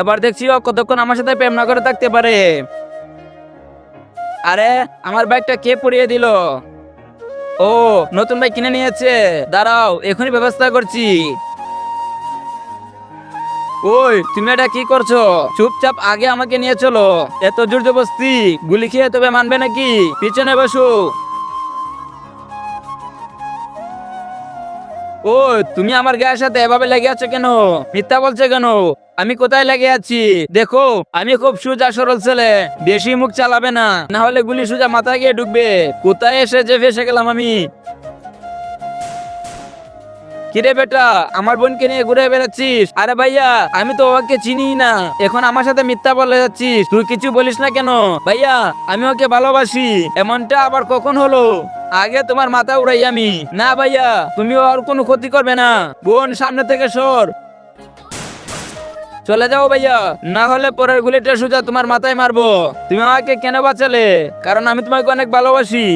এবার দেখছি ও কতক্ষণ আমার সাথে প্রেম না করে থাকতে পারে। আরে আমার বাইকটা কে পুড়িয়ে দিল? ও, নতুন বাইক কিনে নিয়েছে, দাঁড়াও এখনই ব্যবস্থা করছি। ওই তুমি এটা কি করছো? চুপচাপ আগে আমাকে নিয়ে চলো। এত জোর জবরদস্তি গুলি খেয়ে তবে মানবে নাকি? পিছনে বসো। ও, তুমি আমার গায়ের সাথে এভাবে লেগে আছো কেন? মিথ্যা বলছে কেন? আমি কোথায় লেগে আছি দেখো। আমি খুব সোজা সরল ছেলে, বেশি মুখ চালাবে না, না হলে গুলি সোজা মাথায় গিয়ে ঢুকবে। কোথায় এসে যে ফেসে গেলাম আমি। কিরে বেটা, আমার বোনকে নিয়ে ঘুরে বেড়াচ্ছিস? আরে ভাইয়া, আমি তো ওকে চিনি না, এখন আমার সাথে মিথ্যা বলে যাচ্ছিস। তুই কিছু বলিস না কেন? ভাইয়া, আমি ওকে ভালোবাসি। এমনটা আবার কখন হলো? আগে তোমার মাথা উড়াই আমি। না ভাইয়া, তুমি ওর কোনো ক্ষতি করবে না। বোন, সামনে থেকে সর। চলে যাও ভাইয়া, না হলে পরের গুলিটা সোজা তোমার মাথায় মারবো। তুমি আমাকে কেন বাঁচালে? কারণ আমি তোমাকে অনেক ভালোবাসি।